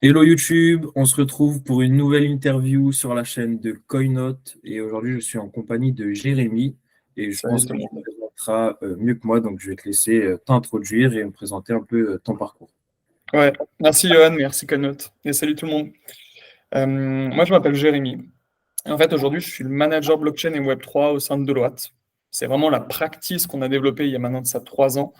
Hello YouTube, on se retrouve pour une nouvelle interview sur la chaîne de Coinote et aujourd'hui je suis en compagnie de Jérémy et je Salut pense tout que le tu monde. te présenteras mieux que moi, donc je vais te laisser t'introduire et me présenter un peu ton parcours. Ouais, merci Johan, merci Connote, et salut tout le monde. Moi je m'appelle Jérémy. Et en fait aujourd'hui je suis le manager blockchain et Web3 au sein de Deloitte. C'est vraiment la practice qu'on a développée il y a maintenant de ça 3 ans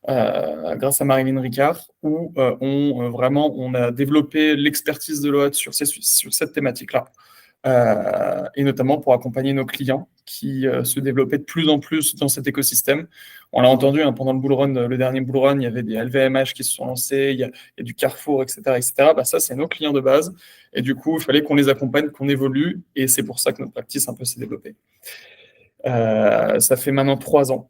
grâce à Marilyn Ricard où vraiment on a développé l'expertise de Deloitte sur cette thématique-là. Et notamment pour accompagner nos clients qui se développaient de plus en plus dans cet écosystème. On l'a entendu hein, pendant le bull run, le dernier bull run, il y avait des LVMH qui se sont lancés, il y a du Carrefour, etc., etc. Bah, ça, c'est nos clients de base. Et du coup, il fallait qu'on les accompagne, qu'on évolue. Et c'est pour ça que notre practice un peu s'est développée. Ça fait maintenant 3 ans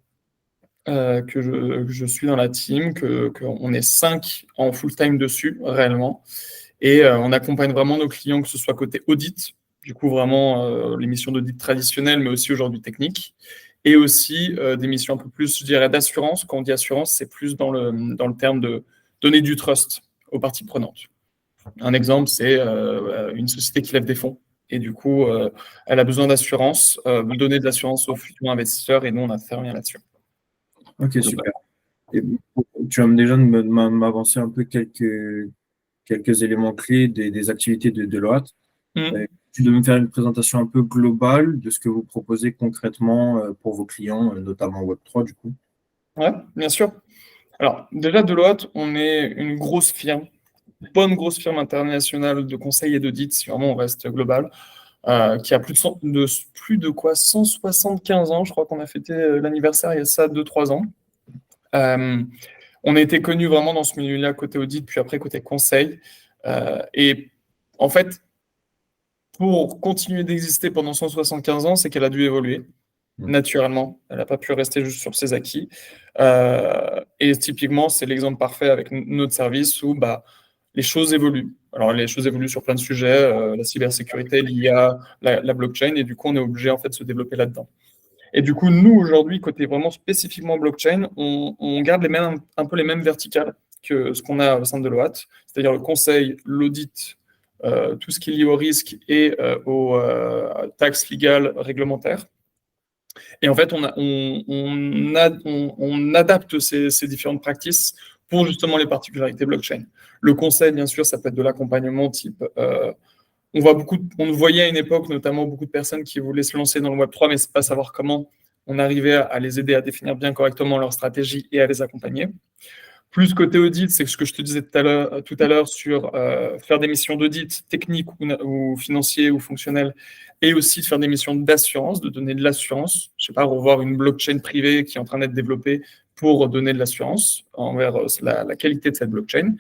que je suis dans la team, qu'on est 5 en full-time dessus, réellement. Et on accompagne vraiment nos clients, que ce soit côté audit, du coup vraiment les missions d'audit traditionnelles, mais aussi aujourd'hui techniques, et aussi des missions un peu plus, je dirais, d'assurance. Quand on dit assurance, c'est plus dans le terme de donner du trust aux parties prenantes. Un exemple, c'est une société qui lève des fonds. Et du coup, elle a besoin d'assurance, donner de l'assurance aux futurs investisseurs, et nous, on intervient là-dessus. Ok, super. Et tu vas déjà m'avancer un peu quelques éléments clés des activités de Deloitte. Mm. Tu devais me faire une présentation un peu globale de ce que vous proposez concrètement pour vos clients, notamment Web3 du coup. Ouais, bien sûr. Alors, déjà, Deloitte, on est une grosse firme, bonne grosse firme internationale de conseil et d'audit, si vraiment on reste global, qui a plus de quoi 175 ans. Je crois qu'on a fêté l'anniversaire il y a ça 2-3 ans. Euh, on a été connu vraiment dans ce milieu-là côté audit, puis après côté conseil. Et en fait, pour continuer d'exister pendant 175 ans, c'est qu'elle a dû évoluer naturellement. Elle n'a pas pu rester juste sur ses acquis. Et typiquement, c'est l'exemple parfait avec notre service où bah, les choses évoluent. Alors, les choses évoluent sur plein de sujets, la cybersécurité, l'IA, la blockchain, et du coup, on est obligé en fait de se développer là-dedans. Et du coup, nous, aujourd'hui, côté vraiment spécifiquement blockchain, on garde un peu les mêmes verticales que ce qu'on a au sein de Deloitte, c'est-à-dire le conseil, l'audit, tout ce qui est lié au risque et aux taxes légales réglementaires. Et en fait, on adapte ces différentes practices pour justement les particularités blockchain. Le conseil, bien sûr, ça peut être de l'accompagnement type. On voyait à une époque, notamment beaucoup de personnes qui voulaient se lancer dans le Web3, mais ne pas savoir comment on arrivait à les aider à définir bien correctement leur stratégie et à les accompagner. Plus côté audit, c'est ce que je te disais tout à l'heure sur faire des missions d'audit techniques ou financiers ou fonctionnelles, et aussi de faire des missions d'assurance, de donner de l'assurance. Je ne sais pas, revoir une blockchain privée qui est en train d'être développée pour donner de l'assurance envers la qualité de cette blockchain.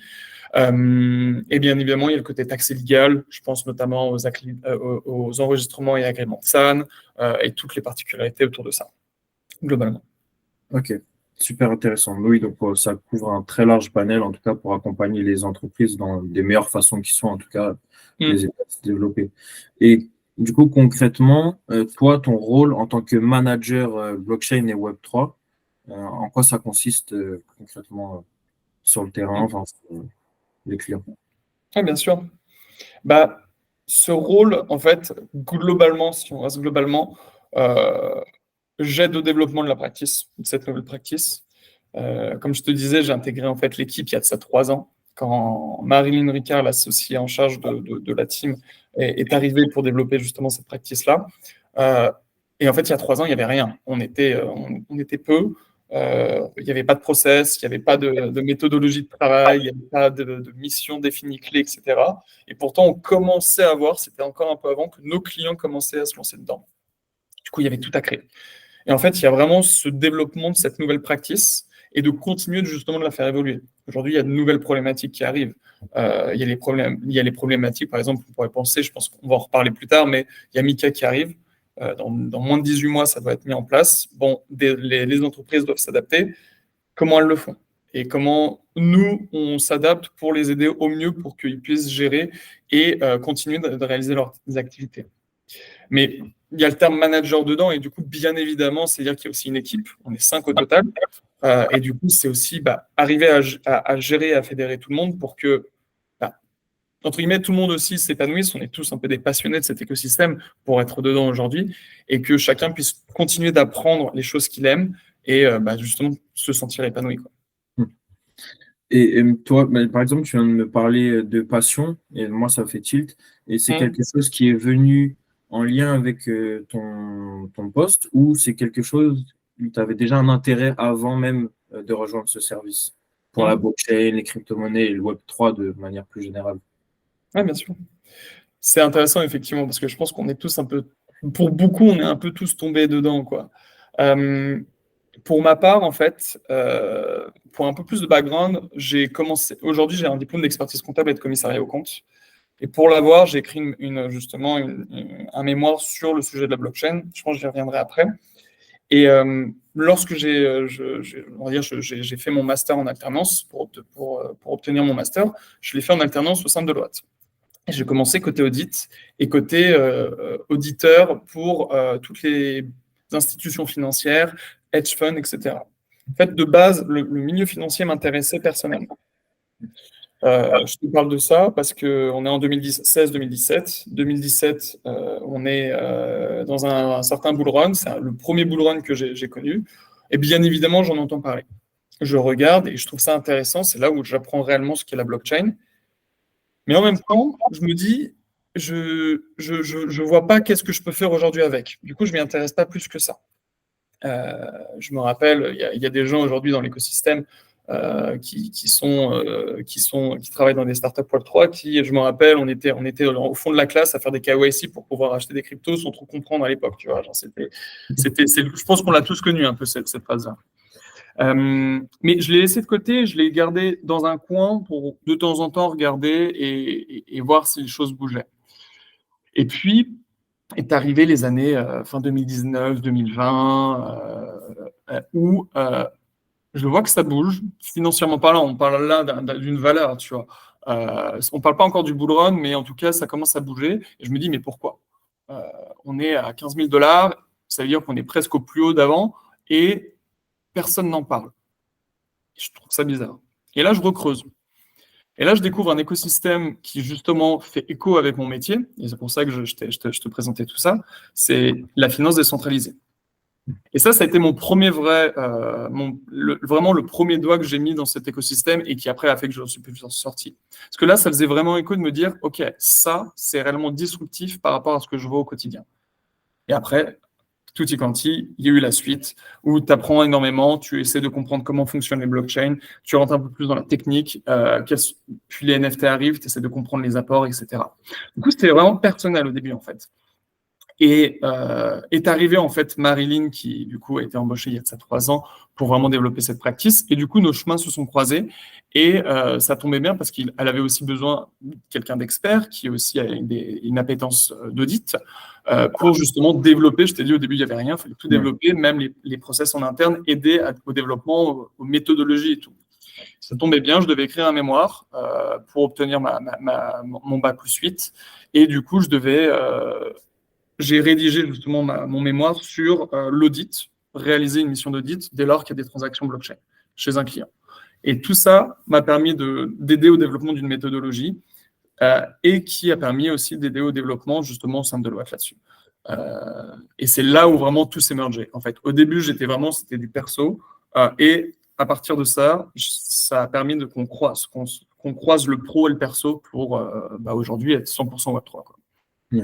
Et bien évidemment, il y a le côté taxe légal. Je pense notamment aux enregistrements et agréments SAN et toutes les particularités autour de ça, globalement. Ok, super intéressant. Oui, donc ça couvre un très large panel, en tout cas pour accompagner les entreprises dans des meilleures façons qui sont, en tout cas, les aider à se développer. Et du coup, concrètement, toi, ton rôle en tant que manager blockchain et Web3, en quoi ça consiste concrètement sur le terrain, enfin, sur, les clients? Oui, bien sûr. Bah, ce rôle, en fait, globalement, si on reste globalement, euh, j'aide au développement de la practice, de cette nouvelle practice. Comme je te disais, j'ai intégré en fait l'équipe il y a de ça 3 ans, quand Marilyn Ricard, l'associée en charge de la team, est arrivée pour développer justement cette practice-là. Euh, et en fait, il y a 3 ans, il n'y avait rien. On était peu. Il n'y avait pas de process, il n'y avait pas de méthodologie de travail, il n'y avait pas de mission définie clé, etc. Et pourtant, on commençait à voir, c'était encore un peu avant, que nos clients commençaient à se lancer dedans. Du coup, il y avait tout à créer. Et en fait, il y a vraiment ce développement de cette nouvelle practice et de continuer justement de la faire évoluer. Aujourd'hui, il y a de nouvelles problématiques qui arrivent. Il y a les problématiques, par exemple, on pourrait penser, je pense qu'on va en reparler plus tard, mais il y a Mika qui arrive. Dans moins de 18 mois, ça doit être mis en place. Bon, les entreprises doivent s'adapter. Comment elles le font? Et comment nous, on s'adapte pour les aider au mieux pour qu'ils puissent gérer et continuer de réaliser leurs activités. Mais il y a le terme manager dedans, et du coup, bien évidemment, c'est-à-dire qu'il y a aussi une équipe, on est 5 au total, et du coup, c'est aussi arriver à gérer, à fédérer tout le monde pour que, bah, entre guillemets, tout le monde aussi s'épanouisse, on est tous un peu des passionnés de cet écosystème pour être dedans aujourd'hui, et que chacun puisse continuer d'apprendre les choses qu'il aime, et justement, se sentir épanoui, quoi. Et toi, par exemple, tu viens de me parler de passion, et moi, ça fait tilt. Et c'est quelque chose qui est venu en lien avec ton poste, ou c'est quelque chose où tu avais déjà un intérêt avant même de rejoindre ce service pour la blockchain, les crypto-monnaies et le Web3 de manière plus générale? Oui, bien sûr. C'est intéressant, effectivement, parce que je pense qu'on est tous un peu, pour beaucoup, on est un peu tous tombés dedans, quoi. Pour ma part, en fait, pour un peu plus de background, aujourd'hui, j'ai un diplôme d'expertise comptable et de commissariat aux comptes. Et pour l'avoir, j'ai écrit justement un mémoire sur le sujet de la blockchain. Je pense que j'y reviendrai après. Et lorsque on va dire, j'ai fait mon master en alternance pour obtenir mon master, je l'ai fait en alternance au sein de Deloitte. Et j'ai commencé côté audit et côté auditeur pour toutes les institutions financières, hedge funds, etc. En fait, de base, le milieu financier m'intéressait personnellement. Je te parle de ça parce qu'on est en 2016-2017. 2017, on est dans un certain bull run. C'est le premier bull run que j'ai connu. Et bien évidemment, j'en entends parler. Je regarde et je trouve ça intéressant. C'est là où j'apprends réellement ce qu'est la blockchain. Mais en même temps, je me dis, je vois pas qu'est-ce que je peux faire aujourd'hui avec. Du coup, je m'y intéresse pas plus que ça. Je me rappelle, il y a des gens aujourd'hui dans l'écosystème qui travaillent dans des startups Web3 qui, je me rappelle, on était au fond de la classe à faire des KYC pour pouvoir acheter des cryptos sans trop comprendre à l'époque. Tu vois, genre je pense qu'on l'a tous connu un peu cette phase-là. Mais je l'ai laissé de côté, je l'ai gardé dans un coin pour de temps en temps regarder et voir si les choses bougeaient. Et puis est arrivé les années fin 2019, 2020, où je vois que ça bouge. Financièrement parlant, on parle là d'une valeur, tu vois. On parle pas encore du bull run, mais en tout cas, ça commence à bouger. Et je me dis, mais pourquoi on est à 15 000 $, ça veut dire qu'on est presque au plus haut d'avant, et personne n'en parle. Je trouve ça bizarre. Et là, je recreuse. Et là, je découvre un écosystème qui, justement, fait écho avec mon métier. Et c'est pour ça que je te présentais tout ça. C'est la finance décentralisée. Et ça a été mon premier vraiment le premier doigt que j'ai mis dans cet écosystème et qui, après, a fait que je suis plus sorti. Parce que là, ça faisait vraiment écho de me dire, OK, ça, c'est réellement disruptif par rapport à ce que je vois au quotidien. Et après, tutti quanti, il y a eu la suite où tu apprends énormément, tu essaies de comprendre comment fonctionnent les blockchains, tu rentres un peu plus dans la technique, puis les NFT arrivent, tu essaies de comprendre les apports, etc. Du coup, c'était vraiment personnel au début, en fait. Et est arrivée, en fait, Marilyn, qui, du coup, a été embauchée il y a de ça 3 ans pour vraiment développer cette practice. Et du coup, nos chemins se sont croisés. Et ça tombait bien parce qu'elle avait aussi besoin de quelqu'un d'expert qui aussi a une appétence d'audit pour justement développer. Je t'ai dit, au début, il n'y avait rien, il fallait tout développer, même les process en interne, aider au développement, aux méthodologies et tout. Ça tombait bien, je devais écrire un mémoire pour obtenir mon bac+8. Et du coup, j'ai rédigé justement mon mémoire sur l'audit, réaliser une mission d'audit dès lors qu'il y a des transactions blockchain chez un client. Et tout ça m'a permis d'aider au développement d'une méthodologie et qui a permis aussi d'aider au développement justement au sein de Deloitte là-dessus. Et c'est là où vraiment tout s'est mergé. En fait, au début, c'était du perso et à partir de ça, ça a permis qu'on croise le pro et le perso pour aujourd'hui être 100% Web3. Quoi. Oui.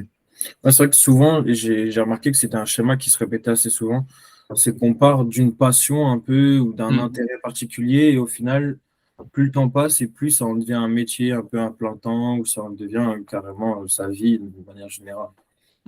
Ouais, c'est vrai que souvent, j'ai remarqué que c'était un schéma qui se répétait assez souvent. C'est qu'on part d'une passion un peu ou d'un intérêt particulier et au final, plus le temps passe et plus ça en devient un métier un peu à plein temps ou ça en devient carrément sa vie de manière générale.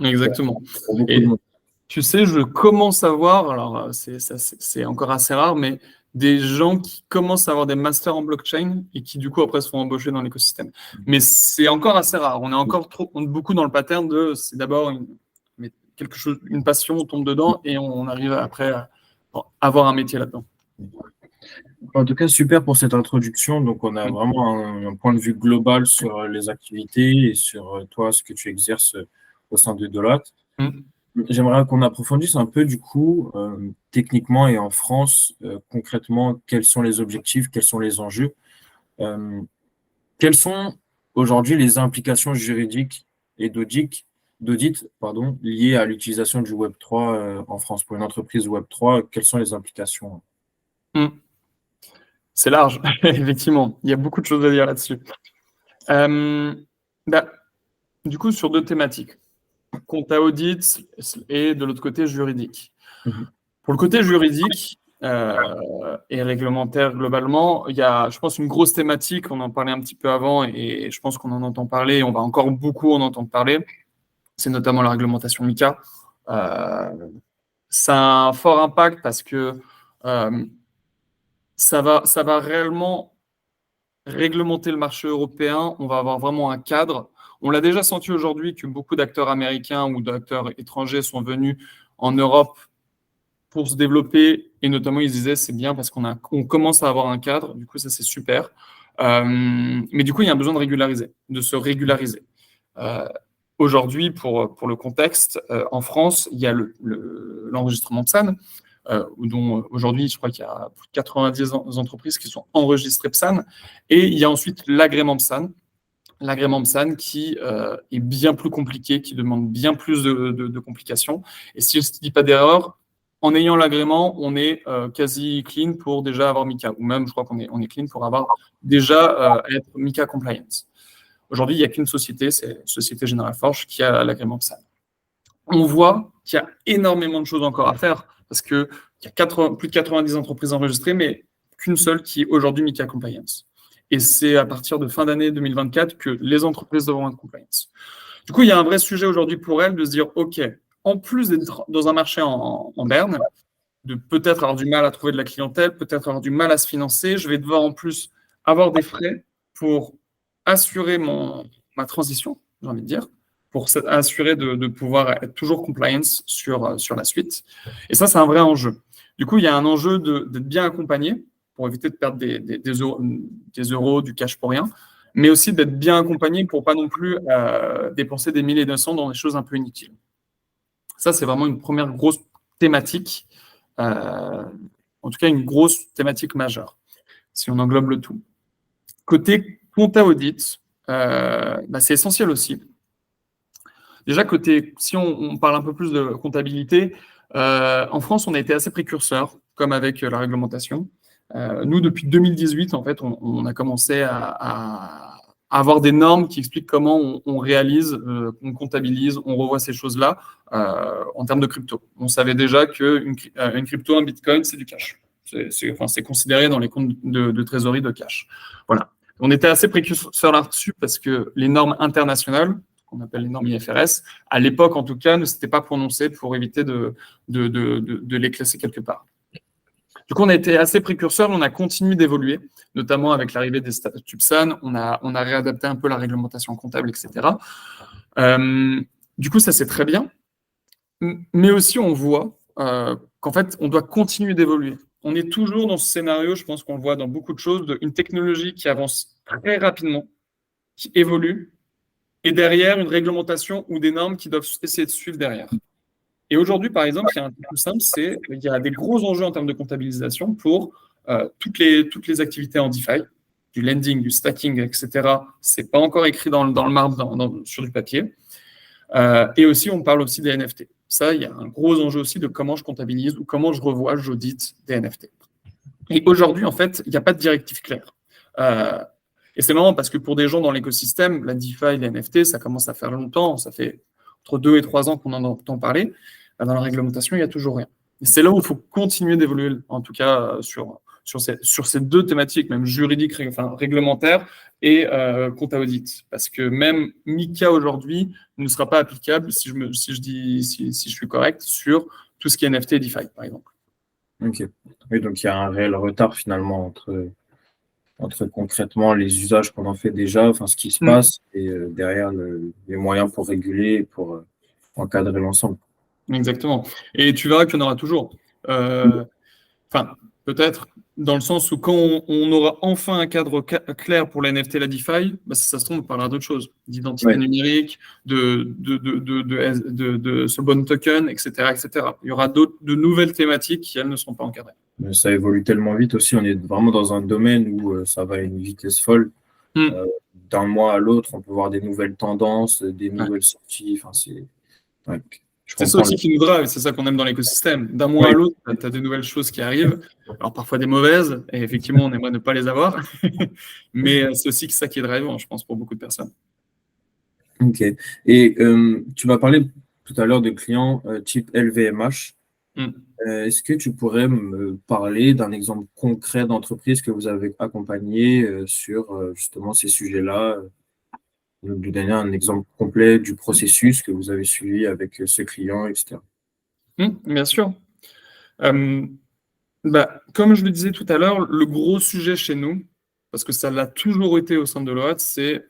Exactement. Pour beaucoup de monde. Tu sais, je commence à voir, alors c'est encore assez rare, mais des gens qui commencent à avoir des masters en blockchain et qui du coup après se font embaucher dans l'écosystème. Mais c'est encore assez rare. On est encore beaucoup dans le pattern c'est d'abord une passion, on tombe dedans et on arrive après à avoir un métier là-dedans. En tout cas, super pour cette introduction. Donc, on a vraiment un point de vue global sur les activités et sur toi, ce que tu exerces au sein de Deloitte. J'aimerais qu'on approfondisse un peu, du coup, techniquement et en France, concrètement, quels sont les objectifs, quels sont les enjeux, euh, quelles sont aujourd'hui les implications juridiques et d'audit, pardon, liées à l'utilisation du Web3 en France. Pour une entreprise Web3, quelles sont les implications? Hmm. C'est large, effectivement. Il y a beaucoup de choses à dire là-dessus. Bah, du coup, sur deux thématiques. Compta audit et de l'autre côté juridique. Mhm. Pour le côté juridique et réglementaire globalement, il y a, je pense, une grosse thématique, on en parlait un petit peu avant et je pense qu'on en entend parler, et on va encore beaucoup en entendre parler, c'est notamment la réglementation MiCA. Ça a un fort impact parce que ça va réellement réglementer le marché européen, on va avoir vraiment un cadre. On l'a déjà senti aujourd'hui que beaucoup d'acteurs américains ou d'acteurs étrangers sont venus en Europe pour se développer, et notamment ils disaient c'est bien parce on commence à avoir un cadre, du coup ça c'est super. Mais du coup il y a un besoin de se régulariser. Euh, Aujourd'hui, pour le contexte, en France, il y a l'enregistrement PSAN, dont aujourd'hui, je crois qu'il y a plus de 90 entreprises qui sont enregistrées PSAN, et il y a ensuite l'agrément PSAN. L'agrément PSAN qui est bien plus compliqué, qui demande bien plus de complications. Et si je ne dis pas d'erreur, en ayant l'agrément, on est quasi clean pour déjà avoir MiCA, ou même je crois on est clean pour avoir déjà être MiCA compliance. Aujourd'hui, il n'y a qu'une société, c'est Société Générale Forge, qui a l'agrément PSAN. On voit qu'il y a énormément de choses encore à faire, parce qu'il y a plus de 90 entreprises enregistrées, mais qu'une seule qui est aujourd'hui MiCA compliance. Et c'est à partir de fin d'année 2024 que les entreprises devront être compliance. Du coup, il y a un vrai sujet aujourd'hui pour elles de se dire, OK, en plus d'être dans un marché en berne, de peut-être avoir du mal à trouver de la clientèle, peut-être avoir du mal à se financer, je vais devoir en plus avoir des frais pour assurer ma transition, j'ai envie de dire, pour assurer de pouvoir être toujours compliance sur la suite. Et ça, c'est un vrai enjeu. Du coup, il y a un enjeu d'être bien accompagné pour éviter de perdre des euros, du cash pour rien, mais aussi d'être bien accompagné pour pas non plus dépenser des milliers de cents dans des choses un peu inutiles. Ça, c'est vraiment une première grosse thématique, en tout cas une grosse thématique majeure, si on englobe le tout. Côté compta audit, c'est essentiel aussi. Déjà, si on parle un peu plus de comptabilité, en France, on a été assez précurseurs, comme avec la réglementation. Nous, depuis 2018, en fait, on a commencé à avoir des normes qui expliquent comment on réalise, on comptabilise, on revoit ces choses-là en termes de crypto. On savait déjà qu'une crypto, un bitcoin, c'est du cash. C'est considéré dans les comptes de trésorerie de cash. Voilà. On était assez précurseurs là-dessus parce que les normes internationales, qu'on appelle les normes IFRS, à l'époque en tout cas, ne s'étaient pas prononcées pour éviter de les classer quelque part. Du coup, on a été assez précurseurs, on a continué d'évoluer, notamment avec l'arrivée des statuts PSAN, on a réadapté un peu la réglementation comptable, etc. Du coup, ça c'est très bien, mais aussi on voit qu'en fait, on doit continuer d'évoluer. On est toujours dans ce scénario, je pense qu'on le voit dans beaucoup de choses, d'une technologie qui avance très rapidement, qui évolue, et derrière une réglementation ou des normes qui doivent essayer de suivre derrière. Et aujourd'hui, par exemple, il y a un truc tout simple, c'est qu'il y a des gros enjeux en termes de comptabilisation pour toutes les activités en DeFi, du lending, du stacking, etc. C'est pas encore écrit dans le marbre, sur du papier. Et aussi, on parle aussi des NFT. Ça, il y a un gros enjeu aussi de comment je comptabilise ou comment je revois, j'audite des NFT. Et aujourd'hui, en fait, il n'y a pas de directive claire. Et c'est marrant parce que pour des gens dans l'écosystème, la DeFi, les NFT, ça commence à faire longtemps. Ça fait entre 2 et 3 ans qu'on en entend parler. Dans la réglementation, il n'y a toujours rien. Et c'est là où il faut continuer d'évoluer, en tout cas sur ces deux thématiques, même juridiques, réglementaires et compta audit. Parce que même MiCA aujourd'hui ne sera pas applicable, si je suis correct, sur tout ce qui est NFT et DeFi, par exemple. Ok. Oui, donc il y a un réel retard finalement entre concrètement les usages qu'on en fait déjà, enfin ce qui se passe, et derrière les moyens pour réguler et pour encadrer l'ensemble. Exactement. Et tu verras qu'il y en aura toujours. Enfin, Peut-être, dans le sens où quand on aura enfin un cadre clair pour la NFT et la DeFi, bah, si ça se trouve, on parlera d'autre chose, d'identité numérique, de Soulbound Token, etc., etc. Il y aura de nouvelles thématiques qui, elles, ne seront pas encadrées. Ça évolue tellement vite aussi. On est vraiment dans un domaine où ça va à une vitesse folle. D'un mois à l'autre, on peut voir des nouvelles tendances, des nouvelles sorties. Enfin, c'est ça aussi qui nous drive, c'est ça qu'on aime dans l'écosystème. D'un mois à l'autre, tu as des nouvelles choses qui arrivent. Alors parfois des mauvaises, et effectivement, on aimerait ne pas les avoir. Mais c'est aussi ça qui est drivant, je pense, pour beaucoup de personnes. Ok. Et tu m'as parlé tout à l'heure de clients type LVMH. Est-ce que tu pourrais me parler d'un exemple concret d'entreprise que vous avez accompagné sur justement ces sujets-là? Lui donner un exemple complet du processus que vous avez suivi avec ce client, etc. Bien sûr. Comme je le disais tout à l'heure, le gros sujet chez nous, parce que ça l'a toujours été au sein de Deloitte, c'est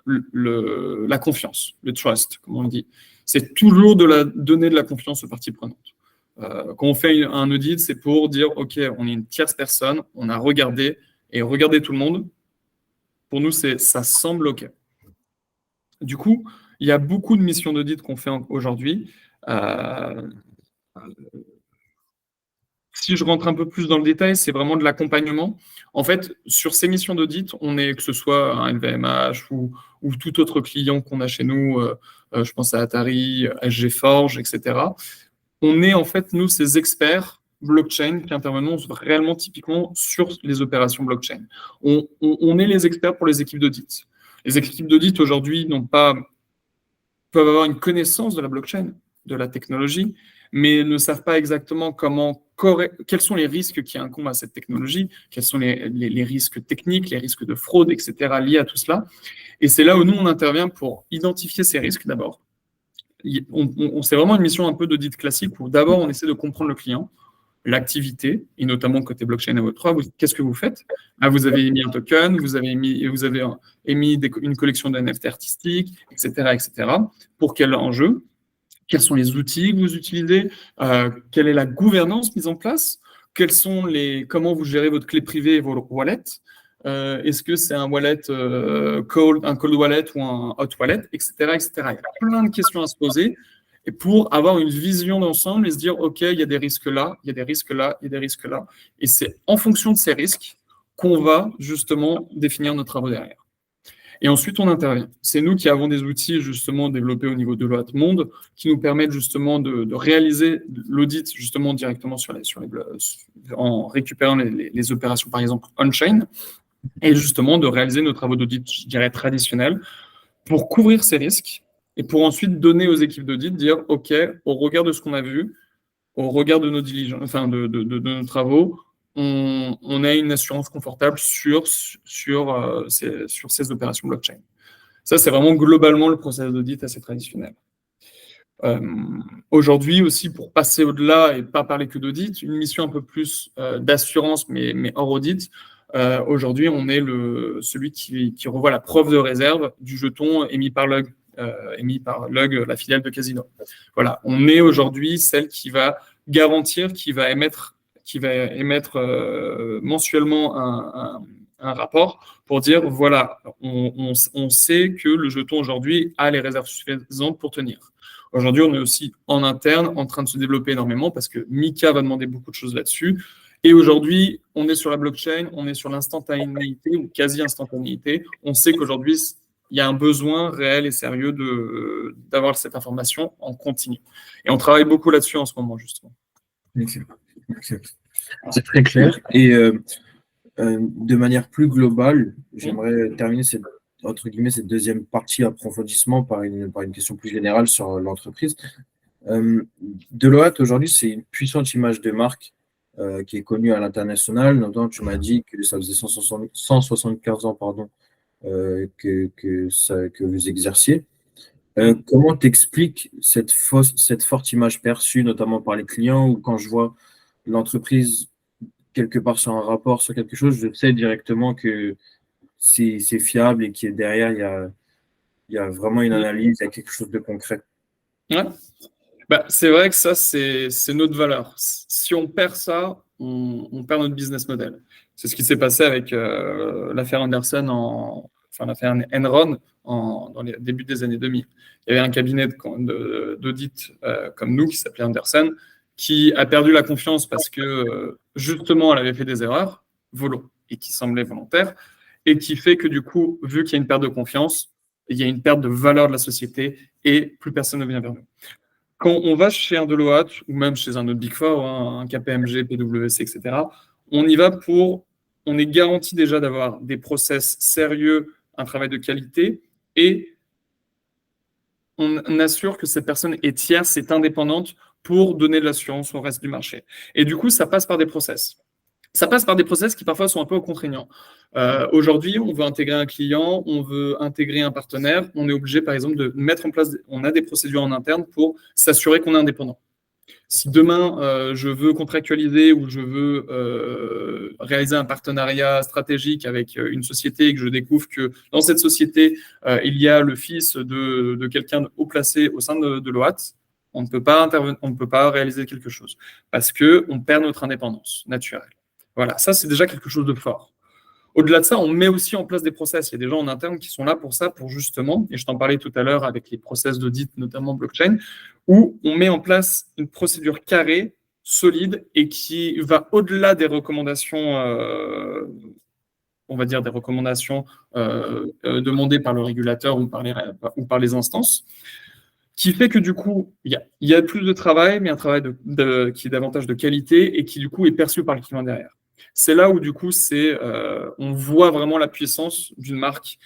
la confiance, le trust, comme on dit. C'est toujours donner de la confiance aux parties prenantes. Quand on fait un audit, c'est pour dire, OK, on est une tierce personne, on a regardé, et regarder tout le monde, pour nous, ça semble OK. Du coup, il y a beaucoup de missions d'audit qu'on fait aujourd'hui. Si je rentre un peu plus dans le détail, c'est vraiment de l'accompagnement. En fait, sur ces missions d'audit, on est, que ce soit un LVMH ou tout autre client qu'on a chez nous, je pense à Atari, SG Forge, etc. On est en fait, nous, ces experts blockchain qui intervenons réellement typiquement sur les opérations blockchain. On est les experts pour les équipes d'audit. Les équipes d'audit aujourd'hui peuvent avoir une connaissance de la blockchain, de la technologie, mais ne savent pas exactement quels sont les risques qui incombent à cette technologie, quels sont les risques techniques, les risques de fraude, etc., liés à tout cela. Et c'est là où nous, on intervient pour identifier ces risques d'abord. C'est vraiment une mission un peu d'audit classique où d'abord, on essaie de comprendre le client, l'activité, et notamment côté blockchain et Web3, qu'est-ce que vous faites? Vous avez émis un token, vous avez émis une collection de NFT artistiques, etc., etc. Pour quel enjeu? Quels sont les outils que vous utilisez? Quelle est la gouvernance mise en place? Comment vous gérez votre clé privée et vos wallets? Est-ce que c'est un wallet un cold wallet ou un hot wallet, etc., etc. Il y a plein de questions à se poser et pour avoir une vision d'ensemble et se dire, OK, il y a des risques là, il y a des risques là, il y a des risques là. Et c'est en fonction de ces risques qu'on va justement définir nos travaux derrière. Et ensuite, on intervient. C'est nous qui avons des outils justement développés au niveau de Deloitte Monde qui nous permettent justement de réaliser l'audit justement directement en récupérant les opérations, par exemple, on-chain, et justement de réaliser nos travaux d'audit, je dirais, traditionnels pour couvrir ces risques et pour ensuite donner aux équipes d'audit, dire, OK, au regard de ce qu'on a vu, au regard de nos diligences, enfin de nos travaux, on a une assurance confortable sur ces opérations blockchain. Ça, c'est vraiment globalement le processus d'audit assez traditionnel. Aujourd'hui aussi, pour passer au-delà et pas parler que d'audit, une mission un peu plus d'assurance, mais hors audit, aujourd'hui, on est celui qui revoit la preuve de réserve du jeton émis par Lug, la filiale de Casino. Voilà, on est aujourd'hui celle qui va garantir, qui va émettre mensuellement un rapport pour dire, voilà, on sait que le jeton aujourd'hui a les réserves suffisantes pour tenir. Aujourd'hui, on est aussi en interne en train de se développer énormément parce que Mika va demander beaucoup de choses là-dessus. Et aujourd'hui, on est sur la blockchain, on est sur l'instantanéité ou quasi-instantanéité. On sait qu'aujourd'hui, il y a un besoin réel et sérieux d'avoir cette information en continu. Et on travaille beaucoup là-dessus en ce moment, justement. C'est très clair. Et de manière plus globale, j'aimerais terminer cette deuxième partie approfondissement par une question plus générale sur l'entreprise. Deloitte, aujourd'hui, c'est une puissante image de marque qui est connue à l'international. Notamment, tu m'as dit que ça faisait 175 ans que vous exerciez. Comment t'expliques cette forte image perçue, notamment par les clients, ou quand je vois l'entreprise quelque part sur un rapport, sur quelque chose, je sais directement que c'est fiable et qu'il y a derrière, il y a vraiment une analyse, il y a quelque chose de concret. Ouais. C'est vrai que ça, c'est notre valeur. Si on perd ça, on perd notre business model. C'est ce qui s'est passé avec l'affaire Anderson, l'affaire Enron dans les débuts des années 2000. Il y avait un cabinet d'audit comme nous qui s'appelait Anderson, qui a perdu la confiance parce que justement elle avait fait des erreurs et qui semblaient volontaires, et qui fait que du coup, vu qu'il y a une perte de confiance, il y a une perte de valeur de la société et plus personne ne vient vers nous. Quand on va chez un Deloitte ou même chez un autre Big Four, un KPMG, PwC, etc., on y va on est garanti déjà d'avoir des process sérieux, un travail de qualité, et on assure que cette personne est tierce, est indépendante pour donner de l'assurance au reste du marché. Et du coup, ça passe par des process. Ça passe par des process qui parfois sont un peu contraignants. Aujourd'hui, on veut intégrer un client, on veut intégrer un partenaire, on est obligé, par exemple, de mettre en place, on a des procédures en interne pour s'assurer qu'on est indépendant. Si demain, je veux contractualiser ou je veux réaliser un partenariat stratégique avec une société et que je découvre que dans cette société, il y a le fils de quelqu'un haut placé au sein de Deloitte, on ne peut pas on ne peut pas réaliser quelque chose parce qu'on perd notre indépendance naturelle. Voilà, ça, c'est déjà quelque chose de fort. Au-delà de ça, on met aussi en place des process. Il y a des gens en interne qui sont là pour ça, pour justement, et je t'en parlais tout à l'heure avec les process d'audit, notamment blockchain, où on met en place une procédure carrée, solide, et qui va au-delà des recommandations, on va dire des recommandations demandées par le régulateur ou par les instances, qui fait que du coup, il y a plus de travail, mais un travail qui est davantage de qualité et qui du coup est perçu par le client derrière. C'est là où du coup, on voit vraiment la puissance d'une marque.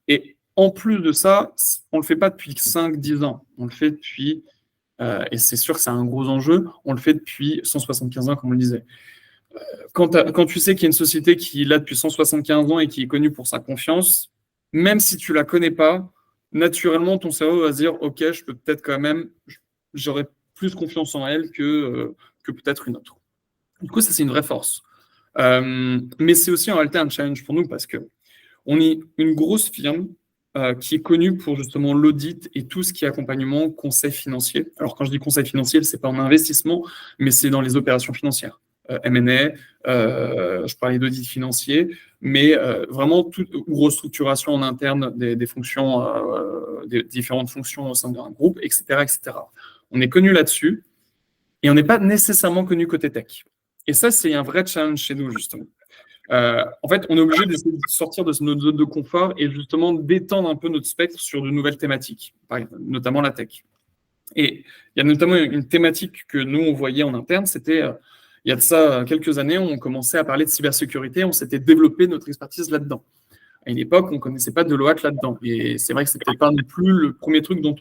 Et en plus de ça, on ne le fait pas depuis 5-10 ans. On le fait depuis, et c'est sûr que c'est un gros enjeu, on le fait depuis 175 ans, comme on le disait. Quand tu sais qu'il y a une société qui est là depuis 175 ans et qui est connue pour sa confiance, même si tu la connais pas, naturellement, ton cerveau va se dire, OK, je peux peut-être quand même, j'aurais plus confiance en elle que peut-être une autre. Du coup, ça, c'est une vraie force. Mais c'est aussi en réalité un challenge pour nous parce que on est une grosse firme qui est connue pour justement l'audit et tout ce qui est accompagnement, conseil financier. Alors quand je dis conseil financier, c'est pas en investissement, mais c'est dans les opérations financières. M&A, je parlais d'audit financier, mais vraiment toute restructuration en interne des fonctions, des différentes fonctions au sein d'un groupe, etc., etc. On est connu là-dessus et on n'est pas nécessairement connu côté tech. Et ça, c'est un vrai challenge chez nous, justement. En fait, on est obligé d'essayer de sortir de notre zone de confort et justement d'étendre un peu notre spectre sur de nouvelles thématiques, notamment la tech. Et il y a notamment une thématique que nous, on voyait en interne, c'était, il y a de ça quelques années, on commençait à parler de cybersécurité, on s'était développé notre expertise là-dedans. À une époque, on ne connaissait pas Deloitte là-dedans. Et c'est vrai que ce n'était pas non plus le premier truc quand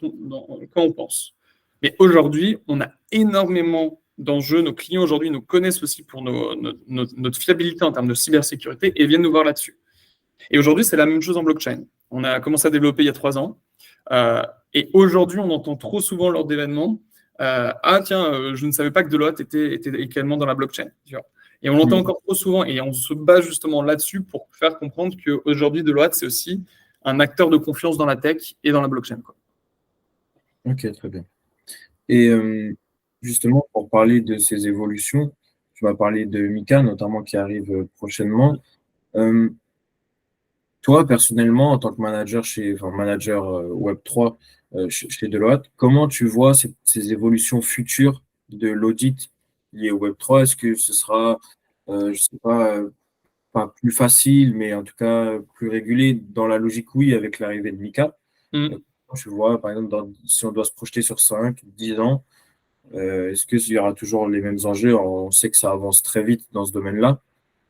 on pense. Mais aujourd'hui, on a énormément d'enjeux. Nos clients aujourd'hui nous connaissent aussi pour notre fiabilité en termes de cybersécurité et viennent nous voir là-dessus. Et aujourd'hui, c'est la même chose en blockchain. On a commencé à développer il y a 3 ans. Et aujourd'hui, on entend trop souvent lors d'événements ah tiens, je ne savais pas que Deloitte était également dans la blockchain. Tu vois. Et on l'entend encore trop souvent et on se base justement là-dessus pour faire comprendre qu'aujourd'hui, Deloitte, c'est aussi un acteur de confiance dans la tech et dans la blockchain. Quoi. Ok, très bien. Et justement, pour parler de ces évolutions, tu m'as parlé de Mika, notamment qui arrive prochainement. Toi, personnellement, en tant que manager manager Web3 chez Deloitte, comment tu vois ces évolutions futures de l'audit lié au Web3? Est-ce que ce sera, je sais pas plus facile, mais en tout cas plus régulé dans la logique, oui, avec l'arrivée de Mika? Tu vois, par exemple, si on doit se projeter sur 5-10 ans, est-ce qu'il y aura toujours les mêmes enjeux? On sait que ça avance très vite dans ce domaine-là,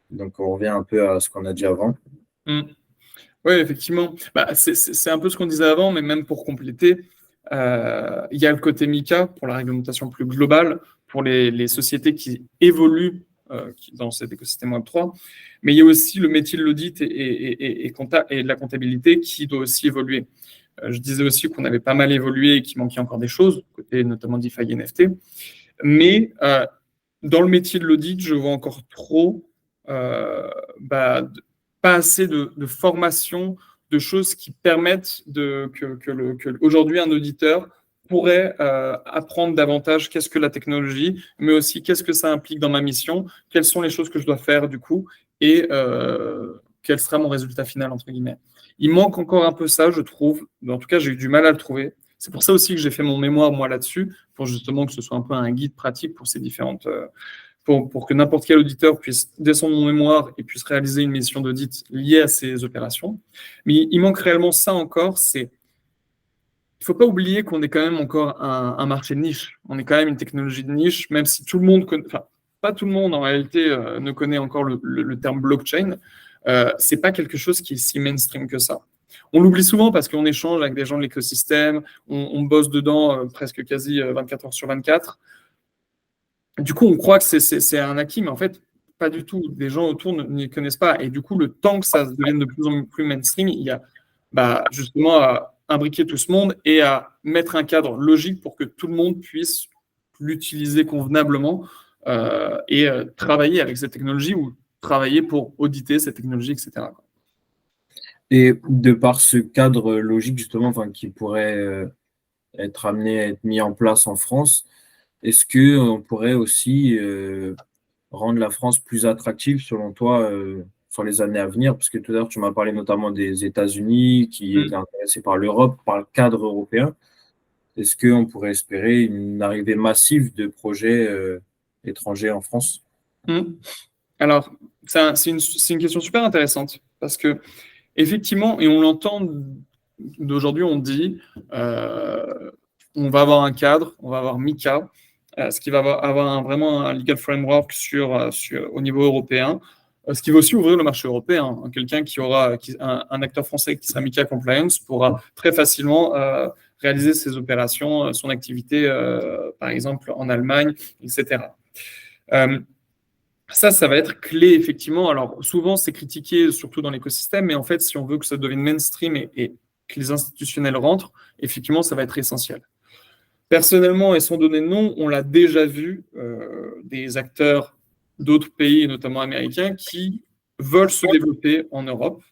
donc on revient un peu à ce qu'on a dit avant. Oui, effectivement. C'est un peu ce qu'on disait avant, mais même pour compléter, il y a le côté MiCA pour la réglementation plus globale, pour les sociétés qui évoluent dans cet écosystème Web3, mais il y a aussi le métier de l'audit et de la comptabilité qui doit aussi évoluer. Je disais aussi qu'on avait pas mal évolué et qu'il manquait encore des choses, côté notamment DeFi et NFT, mais dans le métier de l'audit, je vois encore trop pas assez de formation, de choses qui permettent que aujourd'hui un auditeur pourrais apprendre davantage qu'est-ce que la technologie, mais aussi qu'est-ce que ça implique dans ma mission, quelles sont les choses que je dois faire du coup, et quel sera mon résultat final, entre guillemets. Il manque encore un peu ça, je trouve. En tout cas, j'ai eu du mal à le trouver. C'est pour ça aussi que j'ai fait mon mémoire, moi, là-dessus, pour justement que ce soit un peu un guide pratique pour ces différentes... pour que n'importe quel auditeur puisse descendre mon mémoire et puisse réaliser une mission d'audit liée à ces opérations. Mais il manque réellement ça encore, c'est... Il ne faut pas oublier qu'on est quand même encore un marché de niche. On est quand même une technologie de niche, même si tout le monde connaît... Enfin, pas tout le monde, en réalité, ne connaît encore le terme blockchain. Ce n'est pas quelque chose qui est si mainstream que ça. On l'oublie souvent parce qu'on échange avec des gens de l'écosystème, on bosse dedans presque quasi 24 heures sur 24. Du coup, on croit que c'est un acquis, mais en fait, pas du tout. Des gens autour n'y connaissent pas. Et du coup, le temps que ça devienne de plus en plus mainstream, il y a justement à imbriquer tout ce monde et à mettre un cadre logique pour que tout le monde puisse l'utiliser convenablement et travailler avec cette technologie ou travailler pour auditer cette technologie, etc. Et de par ce cadre logique, justement, enfin, qui pourrait être amené à être mis en place en France, est-ce qu'on pourrait aussi rendre la France plus attractive, selon toi, sur les années à venir? Parce que tout à l'heure, tu m'as parlé notamment des États-Unis qui étaient intéressés par l'Europe, par le cadre européen. Est-ce qu'on pourrait espérer une arrivée massive de projets étrangers en France? Alors, c'est une question super intéressante parce que, effectivement, et on l'entend d'aujourd'hui, on dit on va avoir un cadre, on va avoir MiCA, ce qui va avoir vraiment un legal framework au niveau européen, ce qui va aussi ouvrir le marché européen. Quelqu'un un acteur français qui sera MiCA compliance pourra très facilement réaliser ses opérations, son activité, par exemple en Allemagne, etc. Ça va être clé, effectivement. Alors, souvent, c'est critiqué, surtout dans l'écosystème, mais en fait, si on veut que ça devienne mainstream et que les institutionnels rentrent, effectivement, ça va être essentiel. Personnellement, et sans donner de nom, on l'a déjà vu, des acteurs d'autres pays, notamment américains, qui veulent se développer en Europe.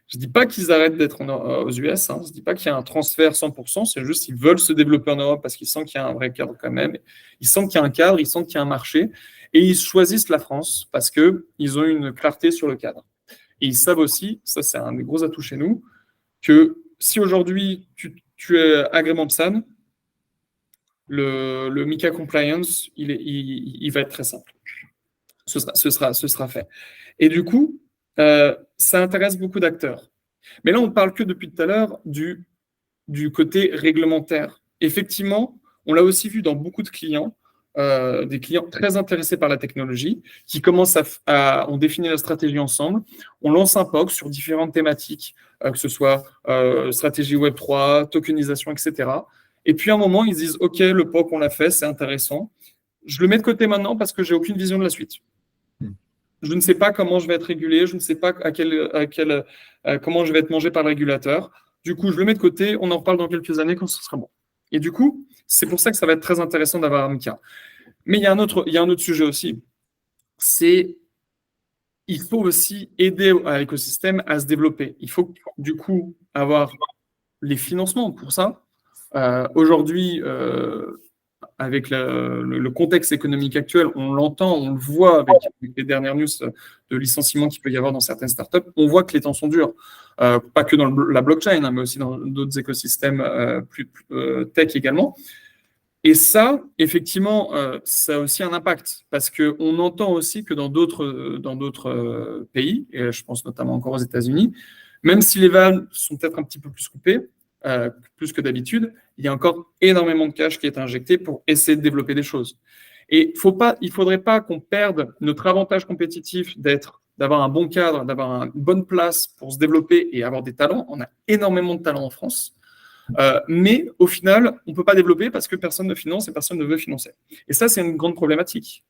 Je ne dis pas qu'ils arrêtent d'être aux US, hein. Je ne dis pas qu'il y a un transfert 100%, c'est juste qu'ils veulent se développer en Europe parce qu'ils sentent qu'il y a un vrai cadre quand même. Ils sentent qu'il y a un cadre, ils sentent qu'il y a un marché, et ils choisissent la France parce qu'ils ont une clarté sur le cadre. Et ils savent aussi, ça c'est un des gros atouts chez nous, que si aujourd'hui tu es agrément PSAN, le MiCA Compliance, il va être très simple. Ce sera fait. Et du coup, ça intéresse beaucoup d'acteurs. Mais là, on ne parle que depuis tout à l'heure du côté réglementaire. Effectivement, on l'a aussi vu dans beaucoup de clients, des clients très intéressés par la technologie, qui commencent on définit la stratégie ensemble, on lance un POC sur différentes thématiques, que ce soit stratégie Web3, tokenisation, etc. Et puis à un moment, ils disent, OK, le POC, on l'a fait, c'est intéressant. Je le mets de côté maintenant parce que j'ai aucune vision de la suite. Je ne sais pas comment je vais être régulé, je ne sais pas comment je vais être mangé par le régulateur. Du coup, je le mets de côté, on en reparle dans quelques années quand ce sera bon. Et du coup, c'est pour ça que ça va être très intéressant d'avoir MiCA. Mais il y a un autre sujet aussi. Il faut aussi aider à l'écosystème à se développer. Il faut du coup avoir les financements pour ça. Aujourd'hui, avec le contexte économique actuel, on l'entend, on le voit avec les dernières news de licenciements qu'il peut y avoir dans certaines startups, on voit que les temps sont durs. Pas que dans la blockchain, hein, mais aussi dans d'autres écosystèmes plus tech également. Et ça, effectivement, ça a aussi un impact, parce qu'on entend aussi que dans d'autres pays, et je pense notamment encore aux États-Unis, même si les vannes sont peut-être un petit peu plus coupées, plus que d'habitude, il y a encore énormément de cash qui est injecté pour essayer de développer des choses. Et il ne faudrait pas qu'on perde notre avantage compétitif d'avoir un bon cadre, d'avoir une bonne place pour se développer et avoir des talents. On a énormément de talents en France. Mais au final, on ne peut pas développer parce que personne ne finance et personne ne veut financer. Et ça, c'est une grande problématique.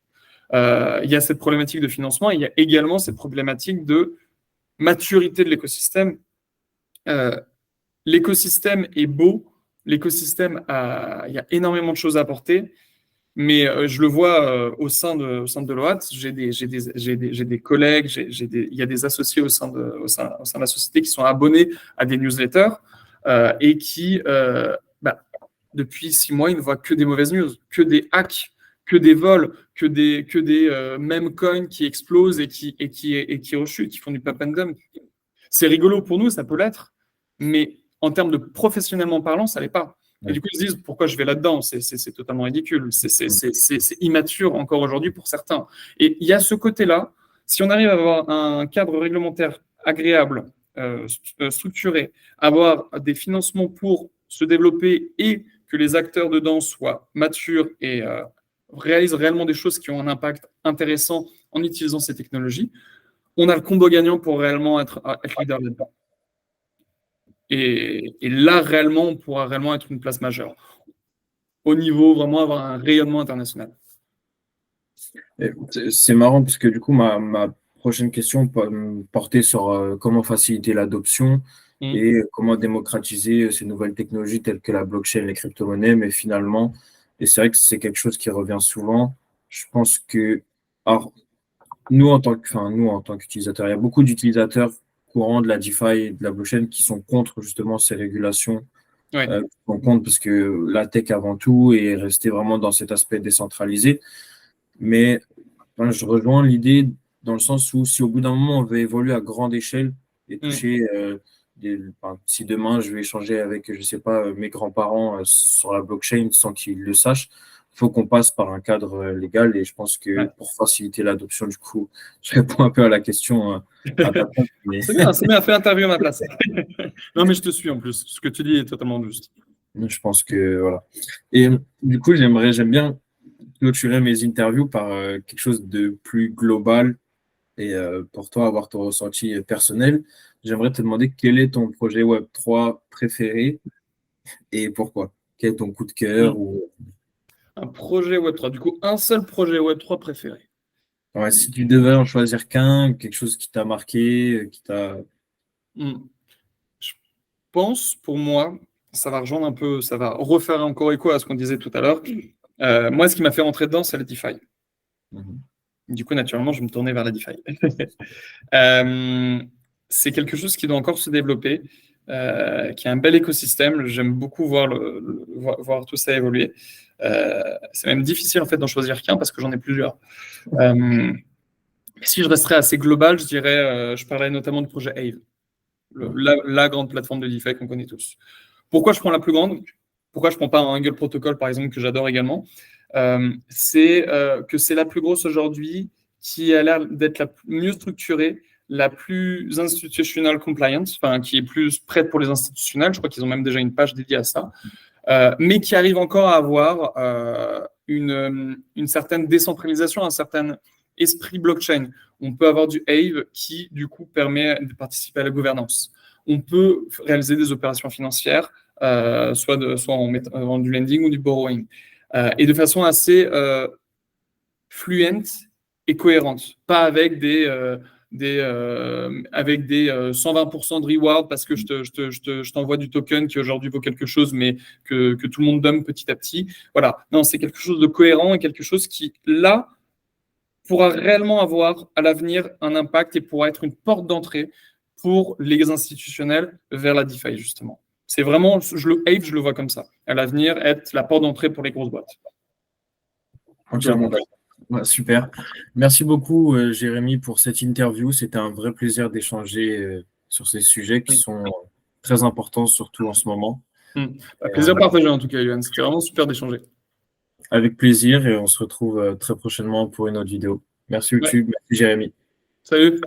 Il y a cette problématique de financement et il y a également cette problématique de maturité de l'écosystème. L'écosystème est beau, l'écosystème il y a énormément de choses à apporter, mais je le vois au sein de Deloitte, j'ai des collègues, il y a des associés au sein de la société qui sont abonnés à des newsletters et qui depuis 6 mois, ils ne voient que des mauvaises news, que des hacks, que des vols, que des meme coins qui explosent et qui rechutent, qui font du pump and dump. C'est rigolo pour nous, ça peut l'être, mais en termes de professionnellement parlant, ça l'est pas. Et du coup, ils se disent pourquoi je vais là-dedans? C'est totalement ridicule. C'est immature encore aujourd'hui pour certains. Et il y a ce côté-là. Si on arrive à avoir un cadre réglementaire agréable, structuré, avoir des financements pour se développer et que les acteurs dedans soient matures et réalisent réellement des choses qui ont un impact intéressant en utilisant ces technologies, on a le combo gagnant pour réellement être leader là-dedans. Et là, réellement, on pourra réellement être une place majeure. Au niveau, vraiment, avoir un rayonnement international. C'est marrant parce que du coup, ma prochaine question portait sur comment faciliter l'adoption et comment démocratiser ces nouvelles technologies telles que la blockchain, les crypto-monnaies, mais finalement, et c'est vrai que c'est quelque chose qui revient souvent, je pense que, alors, nous en tant qu'utilisateurs, il y a beaucoup d'utilisateurs courants de la DeFi et de la blockchain qui sont contre justement ces régulations, Ouais. qui sont contre parce que la tech avant tout est rester vraiment dans cet aspect décentralisé. Mais je rejoins l'idée dans le sens où si au bout d'un moment on veut évoluer à grande échelle et toucher si demain je vais échanger avec, je sais pas, mes grands-parents sur la blockchain sans qu'ils le sachent, il faut qu'on passe par un cadre légal et je pense que pour faciliter l'adoption, du coup, je réponds un peu à la question à ta place. Mais... C'est bien, fais interview à ma place. Non, mais je te suis en plus. Ce que tu dis est totalement juste. Je pense que voilà. Et du coup, j'aime bien clôturer mes interviews par quelque chose de plus global et pour toi avoir ton ressenti personnel. J'aimerais te demander quel est ton projet Web3 préféré et pourquoi? Quel est ton coup de cœur ou... Un projet Web3. Du coup, un seul projet Web3 préféré. Ouais, si tu devais en choisir qu'un, quelque chose qui t'a marqué, qui t'a... Je pense, pour moi, ça va rejoindre un peu, ça va refaire encore écho à ce qu'on disait tout à l'heure. Moi, ce qui m'a fait rentrer dedans, c'est la DeFi. Du coup, naturellement, je me tournais vers la DeFi. C'est quelque chose qui doit encore se développer, qui a un bel écosystème. J'aime beaucoup voir tout ça évoluer. C'est même difficile en fait d'en choisir qu'un parce que j'en ai plusieurs. Si je resterais assez global, je dirais, je parlerais notamment du projet Aave, la grande plateforme de DeFi qu'on connaît tous. Pourquoi je prends la plus grande? Pourquoi je ne prends pas un Angle Protocol, par exemple, que j'adore également? C'est que c'est la plus grosse aujourd'hui, qui a l'air d'être la mieux structurée, la plus institutional compliant, enfin, qui est plus prête pour les institutionnels. Je crois qu'ils ont même déjà une page dédiée à ça, mais qui arrive encore à avoir une certaine décentralisation, un certain esprit blockchain. On peut avoir du Aave qui, du coup, permet de participer à la gouvernance. On peut réaliser des opérations financières, soit en du lending ou du borrowing, et de façon assez fluente et cohérente, pas avec des 120% de reward parce que je t'envoie du token qui aujourd'hui vaut quelque chose, mais que tout le monde dump petit à petit. Voilà, non, c'est quelque chose de cohérent et quelque chose qui, là, pourra réellement avoir à l'avenir un impact et pourra être une porte d'entrée pour les institutionnels vers la DeFi, justement. C'est vraiment, je le vois comme ça. À l'avenir, être la porte d'entrée pour les grosses boîtes. Entièrement d'accord. Ouais, super. Merci beaucoup, Jérémy, pour cette interview. C'était un vrai plaisir d'échanger sur ces sujets qui sont très importants, surtout en ce moment. Plaisir partagé, en tout cas, Yoann. C'était vraiment super d'échanger. Avec plaisir et on se retrouve très prochainement pour une autre vidéo. Merci YouTube, merci Jérémy. Salut.